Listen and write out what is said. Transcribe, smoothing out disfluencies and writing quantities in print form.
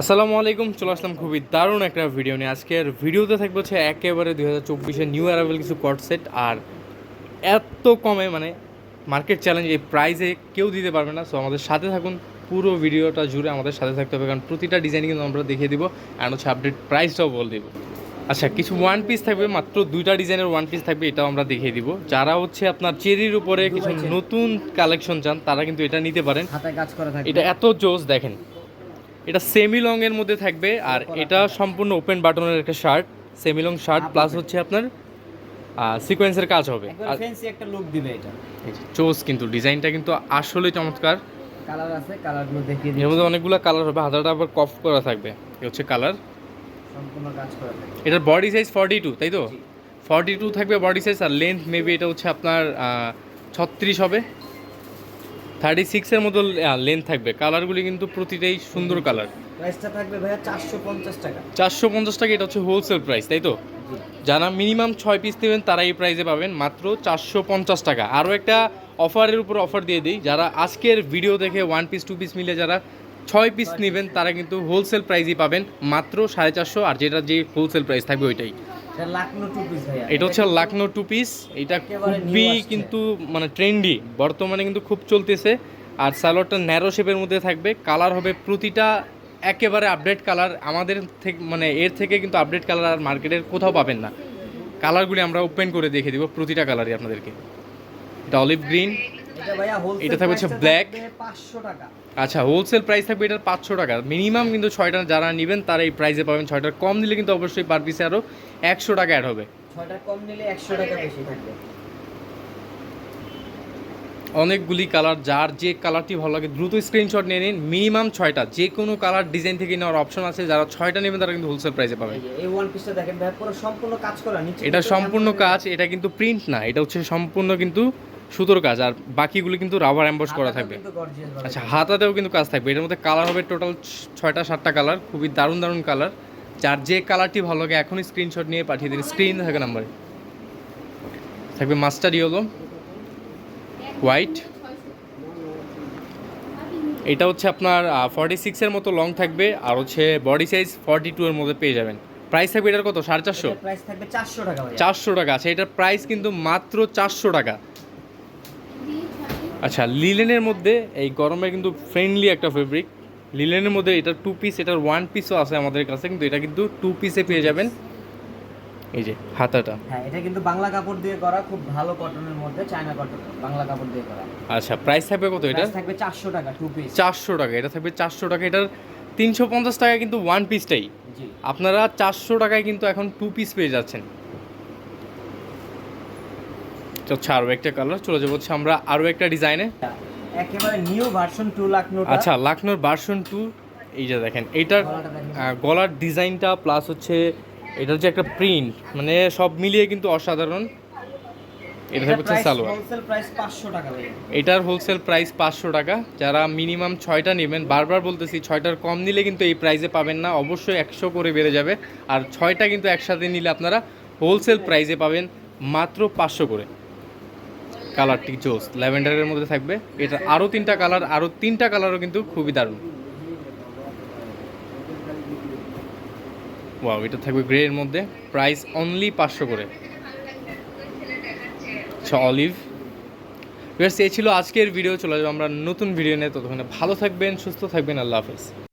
আসসালামু আলাইকুম, চলে আসলাম খুবই দারুণ একটা ভিডিও নিয়ে। আজকের ভিডিওতে থাকবে হচ্ছে একেবারে 2024-এর নিউ অ্যারাইভেল কিছু কট সেট, আর এত কমে মানে মার্কেট চ্যালেঞ্জ এই প্রাইসে কেউ দিতে পারবে না। সো আমাদের সাথে থাকুন, পুরো ভিডিওটা জুড়ে আমাদের সাথে থাকতে হবে, কারণ প্রতিটা ডিজাইন কিন্তু আমরা দেখিয়ে দিব অ্যান্ড হচ্ছে আপডেট প্রাইসটাও বলে দিব। আচ্ছা, কিছু ওয়ান পিস থাকবে, মাত্র 2টা ডিজাইনের ওয়ান পিস থাকবে, এটাও আমরা দেখিয়ে দিব। যারা হচ্ছে আপনার চেরির উপরে কিছু নতুন কালেকশন চান তারা কিন্তু এটা নিতে পারেন। হাতায় কাজ করা থাকবে, এটা এত জোস দেখেন, এটা সেমি লং এর মধ্যে থাকবে, আর এটা সম্পূর্ণ ওপেন বাটনের একটা shirt, semi long shirt plus হচ্ছে আপনার সিকোয়েন্সের কাজ হবে। একবার ফ্যান্সি একটা লুক দিবে এটা। চোস কিন্তু ডিজাইনটা কিন্তু আসলে চমৎকার। কালার আছে, কালারগুলো দেখিয়ে দিই। এর মধ্যে অনেকগুলো কালার হবে, হাতাটা আবার কফ করা থাকবে, এই হচ্ছে কালার। সম্পূর্ণ কাজ করা থাকবে। এটার বডি সাইজ 42, তাই তো? 42 থাকবে বডি সাইজ, আর লেন্থ মেবি এটা হচ্ছে আপনার 36 হবে, 36 এর মতো লেন্থ থাকবে। কালারগুলি কিন্তু প্রতিটাই সুন্দর কালার। প্রাইসটা থাকবে ভাইয়া 450 টাকা। 450 টাকা, এটা হচ্ছে হোলসেল প্রাইস, তাই তো? যারা মিনিমাম 6 পিস নেবেন তারা এই প্রাইসে পাবেন মাত্র 450 টাকা। আরও একটা অফারের উপর অফার দিয়ে দিই, যারা আজকের ভিডিও দেখে 1 পিস 2 পিস মিলে যারা 6 পিস নেবেন তারা কিন্তু হোলসেল প্রাইসই পাবেন মাত্র 450, আর যেটা যে হোলসেল প্রাইস থাকবে ওইটাই। এটা লাকনো টু পিস ভাইয়া। এটা হচ্ছে লাকনো 2 পিস, এটা খুবই কিন্তু মানে ট্রেন্ডি, বর্তমানে কিন্তু খুব চলতেছে। আর সালোয়ারটা ন্যারো শেপের মধ্যে থাকবে, কালার হবে প্রতিটা একেবারে আপডেট কালার। আমাদের থেকে মানে এর থেকে কিন্তু আপডেট কালার আর মার্কেটের কোথাও পাবেন না। কালারগুলি আমরা ওপেন করে দেখে দিব প্রতিটা কালারই আপনাদেরকে। এটা অলিভ গ্রিন, এটা ভাইয়া হোলসেল, এটা থাকবে হচ্ছে ব্ল্যাক। 500 টাকা। আচ্ছা, হোলসেল প্রাইস থাকবে এটার 500 টাকা। মিনিমাম কিন্তু 6টা যারা নেবেন তারা এই প্রাইসে পাবেন। 6টার কম নিলে কিন্তু অবশ্যই পার পিসে আরও 100 টাকা অ্যাড হবে। 6টার কম নিলে 100 টাকা বেশি থাকবে। অনেকগুলি কালার, যার যে কালারটি ভালো লাগে দ্রুত স্ক্রিনশট নিয়ে নিন। মিনিমাম 6টা, যে কোনো কালার ডিজাইন থেকে নেওয়ার অপশন আছে। যারা 6টা নেবেন তারা কিন্তু হোলসেল প্রাইসে পাবেন। এই ওয়ান পিসটা দেখেন ভাই, পুরো সম্পূর্ণ কাজ করা নিচে। এটা সম্পূর্ণ কাজ, এটা কিন্তু প্রিন্ট না, এটা হচ্ছে সম্পূর্ণ কিন্তু সুতোর কাজ, আর বাকিগুলো কিন্তু রাবার এমবস করা থাকবে। আচ্ছা, হাতাতেও কিন্তু কাজ থাকবে। এটার মধ্যে কালার হবে টোটাল 6টা 7টা কালার, খুবই দারুণ দারুণ কালার। যার যে কালারটি ভালো লাগে এখনই স্ক্রিনশট নিয়ে পাঠিয়ে দিন, স্ক্রিন থাকে নাম্বারে। থাকবে মাস্টার্ড ইয়েলো, হোয়াইট। এটা হচ্ছে আপনার 46 এর মতো লং থাকবে, আর হচ্ছে বডি সাইজ 42 এর মধ্যে পেয়ে যাবেন। প্রাইস থাকবে এটার কত? 450। প্রাইস থাকবে 400 টাকা ভাই। 400 টাকা। আচ্ছা, এটার প্রাইস কিন্তু মাত্র 400 টাকা। আচ্ছা, লিলেনের মধ্যে এই গরমে কিন্তু ফ্রেন্ডলি একটা ফেব্রিক। লিলেনের মধ্যে এটা 2 পিস, এটার 1 পিসও আছে আমাদের কাছে, কিন্তু এটা কিন্তু 2 পিসে পেয়ে যাবেন। এই যে হাতাটা, হ্যাঁ, এটা কিন্তু বাংলা কাপড় দিয়ে করা, খুব ভালো কটনের মধ্যে, চায়না কটন, বাংলা কাপড় দিয়ে করা। আচ্ছা, প্রাইস থাকবে কত? এটা থাকবে 400 টাকা 2 পিস। 400 টাকা, এটা থাকবে 400 টাকা। এটার 350 টাকা কিন্তু 1 পিসটাই। জি, আপনারা 400 টাকায় কিন্তু এখন 2 পিস পেয়ে যাচ্ছেন। আচ্ছা, আরও একটা কালার, চলে যাবো হচ্ছে আমরা আরও একটা ডিজাইনে। একেবারে নিউ ভার্সন 2 লাকনো। আচ্ছা, লাকনোর ভার্সন 2। এই যে দেখেন, এইটার গলার ডিজাইনটা প্লাস হচ্ছে এটার যে একটা প্রিন্ট, মানে সব মিলিয়ে কিন্তু অসাধারণ। এটা হচ্ছে সালোয়ার। হোলসেল প্রাইস 500 টাকা ভাই। এটার হোলসেল প্রাইস 500 টাকা। যারা মিনিমাম 6টা নেবেন, বারবার বলতেছি 6টার কম নিলে কিন্তু এই প্রাইসে পাবেন না, অবশ্যই 100 করে বেড়ে যাবে। আর 6টা কিন্তু একসাথে নিলে আপনারা হোলসেল প্রাইসে পাবেন মাত্র 500 করে। কালারটি জোস ল্যাভেন্ডারের মধ্যে থাকবে। এটা আরও 3টা কালার, আরও 3টা কালারও কিন্তু খুবই দারুণ। ওয়াও, এটা থাকবে গ্রে এর মধ্যে, প্রাইস অনলি 500 করে। আচ্ছা, অলিভ। এই ছিল আজকের ভিডিও। চলে যাবো আমরা নতুন ভিডিও নিয়ে। ততক্ষণে ভালো থাকবেন, সুস্থ থাকবেন। আল্লাহ হাফেজ।